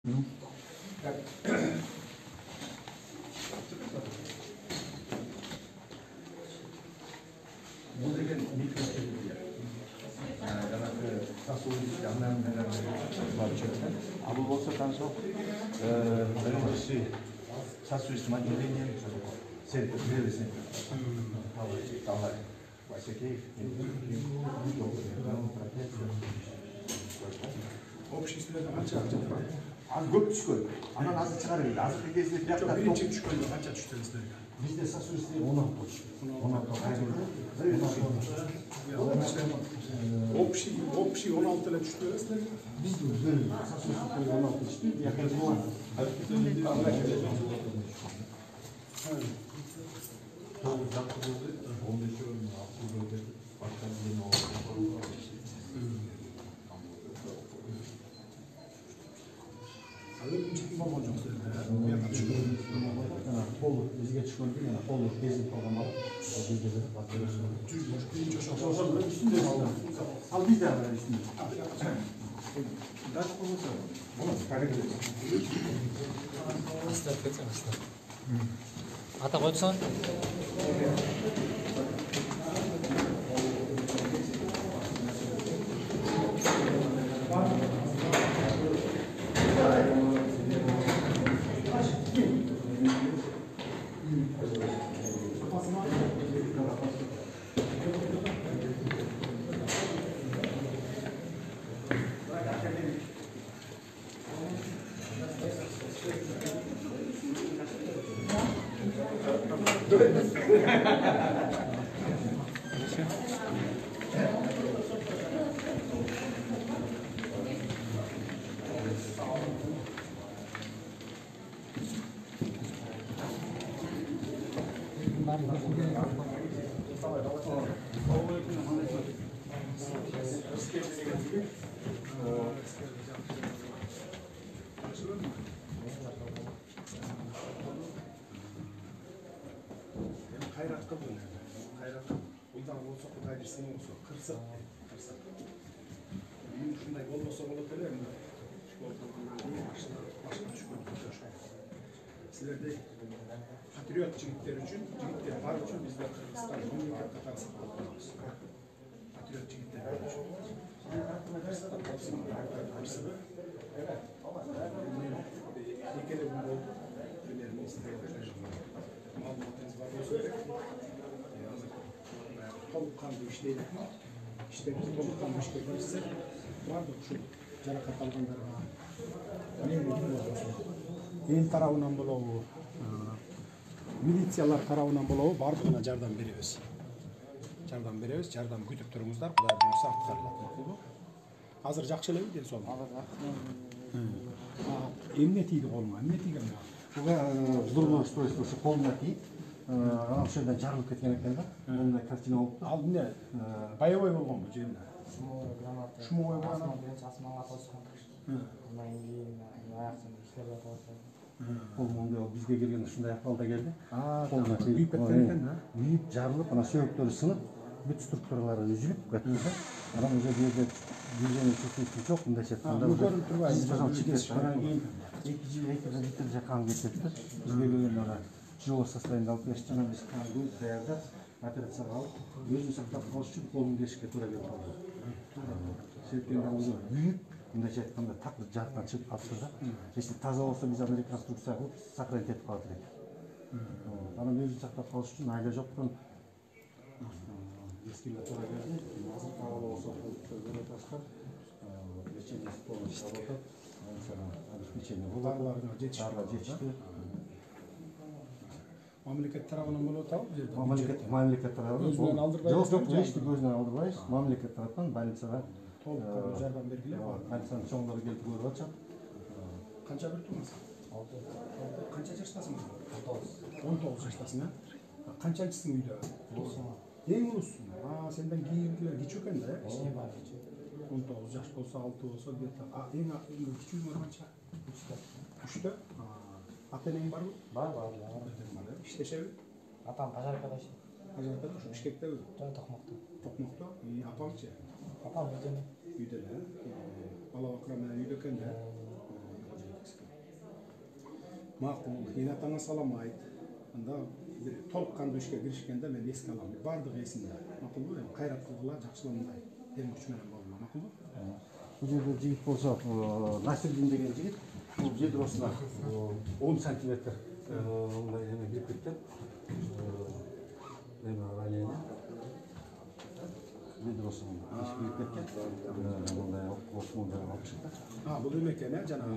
Bu деген mikrokeldir. Жаңағы сосудист аннан барып жатқан. А бұл болса танысып, бірінші сосудист отделение центр древесный. Талай. Васекеев. Обществода қанша ақша төледі? Az көп түшкөн. Анан азыр чыгарып келди. Азыр кезінде бияқта Биринчи түшкөндө қанша түштү силерге? Bizde sosudistler 16 түштү. 16 Общий 16 эле түштү силерге? Bizde bölüm sosudistler 16 түштү. Бияқта 10. Өзүнчү болгон жок силерде. Кол бизге түшкөндө менен кол кезип калган ал. Ал бизде үстүндө. Даш болсо. Болот, карек. Астап кетсең астап. Ата койсоң. Кайрат кылдың. Кайрат улдан болсо Кудайдыр сен болсо кырсык. Ушундай болбосо болот эле эмне? Силердей патриот жигиттер үчүн, жигиттер бар үчүн бизде Кыргызстан мамлекет катары сакталып калабыз. Патриот жигиттер үчүн. Экеле күн болду. Премьер-министр маалыматыңыз бар болсо керек. Азыр толук кандуу иштейт. Иштебиз толук кандуу иштейбиз. Бардык ушул жаракат алгандарга эл тарабынан болобу, милициялар тарабынан болобу бардыгына жардам беребиз. Жардам күтүп туруңуздар. Кудай буйруса аткарылат, макулбу? Азыр жакшы элеби ден соолук? Эмне тийди колуңа? Эмне тийген буга? Буга взрывное устройство колуна тийип, ошол жерден жарылып кеткен экен да. Мындай картина болупту. Ал эмне? Боевой болгонбу жеринде? Шумовой граната. Асманга тоскон. Андан кийин аяктан иштеп жатат. Колунда бизге келген ушундай акыбалда келди. Колуна күйүп кеткен экен да. Күйүп, жарылып, ана сөөктөрү сынып, бүт структуралары үзүлүп кетти да. Анан уже жерде движение чечүүсү жок, мындайча айтканда. Көрүнүп турбайбы? Анан кийин 2 литр же кан кетет да. Бизге келген ана тяжелый состояние алып беришти. Анан биз канды даярдап, операцияга алып, өзүн сактап калыш үчүн колун кесишке туура келип калды. Себептен уже күйүп, мындайча айтканда так жарыктан чыгып калыпты да. Если таза болсо биз аны реконструкция кылып сохранить этип калат элек. Анан өзүн сактап калыш үчүн айла жоктон вентилятор берди. Азыр таза болсо таштап, лечение полностью работает. Обеспечение Даарыларга жетишти. Мамлекет тарабынан болуп атабы бул жерде? Мамлекет тарабынан. Өзүнөн алдырбайбыз. Жок, эчтеке өзүнөн алдырбайбыз. Мамлекет тарапынан больницага толук жардам бергиле. Больницанын чоңдору келип көрүп атышат. Канча бир тумасың? 6. Канча жаштасың? 19 жаштасың, а? Канчанчысың үйдө? Эң улуссуң. Сенден кийинкилер кичүү экен да, э? 19 жаш болсо, 6 болсо, где-то. Эң кичүүңөр канча? 3. Ата-энең барбы? Бар. İşleşebi? Atam Pajarka'da işleydi. Pajarka'da şu Bişkek'te mi? Tokmak'ta. Tokmak'ta? Apamçı? Apam Yüdeli. Yüdeli, ha? Bala bakıram ben Yüdöken de. Maqul, Hinatаңа салам айт. Анда bir толық қанды ішке кірішкенде мен еске аламын. Бардық есімде. Мақұл ғой, қайрат қылғыла, жақсылығындай. Ел күшіменен болма, мақұл ғой? Бұл жерде жігіт болса, Насирдин деген жігіт, бұл жедросына 10 сантиметр ондай неме кіріп кеткен. Ранее жедросының ішкі кіріп кеткен. Ондай осмондай алып шықты. Бұл емекен, жаңағы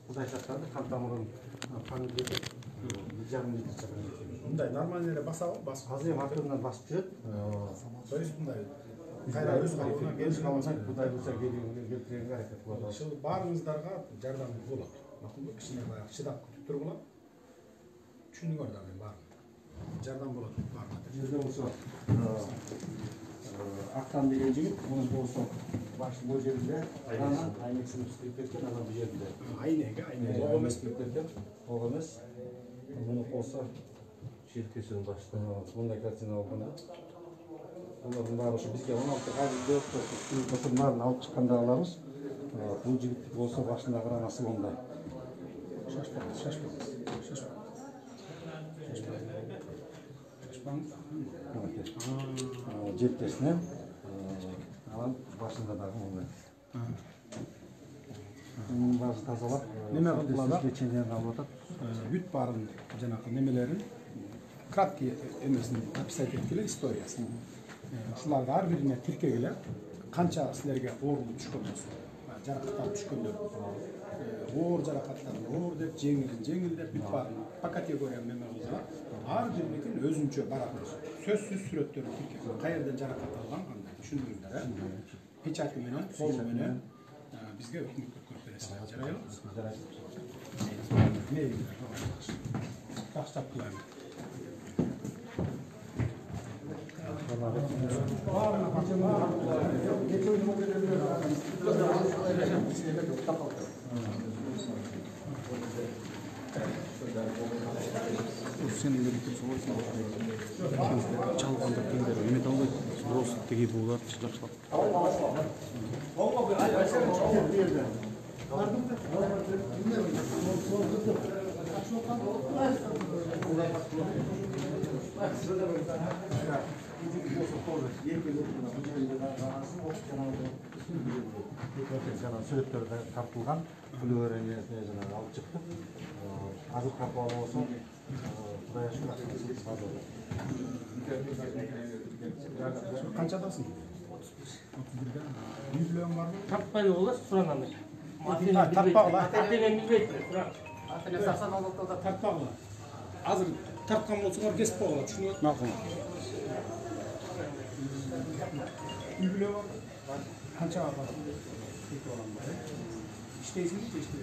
Құдай сақтады, қан тамырын панып кетіп, 1,5 литр шығарып кеткен. Бұндай нормальный басау, Қазір моторынан басып жүреді. То есть бұндай қайра өз қалуына Өз қалуына құдай болса келтірген әрекет болады. Барыңыздарға жардам болады. Мақұл ғой, кішкене баяғы шыдап күтіп тұрып алады. Түсіндіңдер да мен барын. Жардам болады барына. Жерде болса Ақтан деген жігіт, оның болса башы бұл жерінде айнексін үстіріп кеткен, адам бұл жерінде. Айнегі, оғы емес үстіріп кеткен, оғы емес. Мұны болса шелкесінің башыдан ондай картина алғанда. Олардың бары бізге 16 барын алып шыққандағыларымыз, бұл жігіт болса башындағы ранасы ондай. Шашпаңыз. Жеткесінен алан башындадағы ондай. Оның басы тазалап, Неме қылады? печеньені алып отыр. Бүт барын жаңағы немелерін краткий емесін описать еткелі историясын. Шуларды ар біріне тіркегілі қанша сілерге орылып түшкен болсын. Жарақаттар түшкендер. Оор жарақаттар, оор деп, жеңіл деп бүт барын по категория неме қылды. Ар бірінекен өзінше баратын. Сөзсіз сүреттерін тіркегілі. Қай жерден жарақат алған қандай düşündüğünde pečati менен, қолы менен бізге өкмөт көріп бересіздер. Жарайлы? Тақстап қылайын. Senin de bir soruyorsun. Çalganda kimleri ümit almayı Rost tegi buğular çıkacaklar. Sürekli tartılgan flöreğini alıp çıktık. Azık kapalı olsun. Buraya şu Қаншадасың? 31-де. Үй білуің бар ма? Таппай олар сұранамыз. Тартпағыла. Атемен білбейді, сұрақ. Атемен сақсан алдықта Тартпағыла. Азыр тартқан болсыңар кесіп қойғыла, түсініп өт. Мақұл. Үй білуің бар ма? Қаншаға бар? Екі olan бар. İşteysin mi? İşteysin.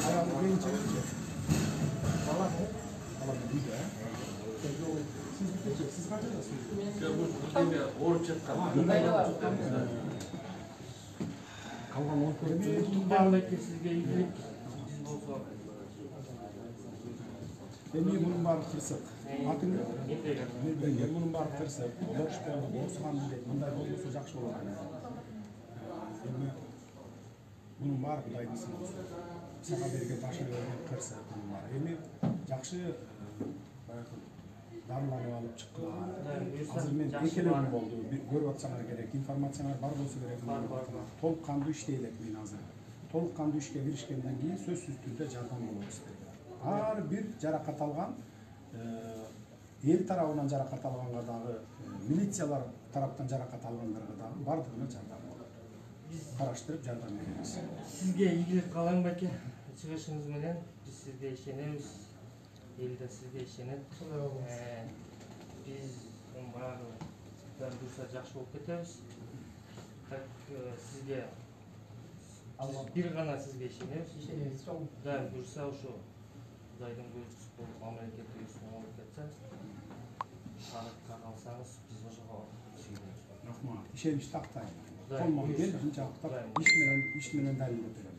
Ayağını beyin çevirince. Valla ne? Valla bir de. Siz bitecek. Siz kaçacaksınız? Kalgan 10 Bağlayıp sizge ilgilik. Benim bunun var kırsak. Atın ne? Benim bunun var kırsak. Boş oldu. Boşsan bile. Bunlar olmasa жақсы болады. Bunun var құдайдың olsun. Sana bergen taşı vergen kırsak bunun var. Жақсы darlanıp alıp çıktılar. Hazır men ekelerim oldu. Bir görüp atsalar gerek, informasyonlar var bolsa gerek. Толық қанды işteylek men hazır. Толық қанды işke girişkenden keyin sözsüz türde жардам болот истейт. Ар бир жаракат алган эл тарабынан жаракат алганга дагы милициялар тараптан жаракат алгандарга дагы бардыгына жардам болот. Караштырып жардам беребиз. Sizge ilgilik қалаң бәке. Çıkışınız менен biz sizge işenemiz. Elde sizge işenет. Biz баары dursa жақсы болып кетебиз. Так sizge bir ғана sizge işenemiz. Dursa ошо Құдайдың көзі болып мемлекетті үстіне алып кетсе, шарыққа қалсаңыз, біз ошоға сүйінеміз. Рахмат. İşemiş taqtayın. Olmam gel, şunçaqtaq iş менен dalil беребиz.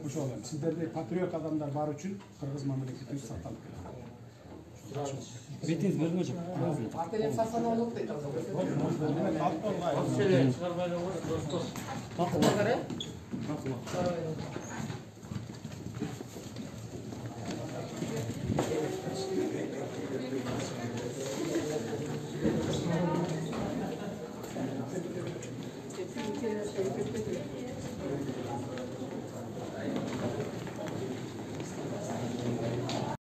Ошо Сиздерде патриот адамдар бар үчүн Кыргыз мамлекети сакталып келет. Бетиңиз көрүнгөн жок. Ателем Сасанолук дейт азыр. Селе чыгарбайлы болот, достос. Кара.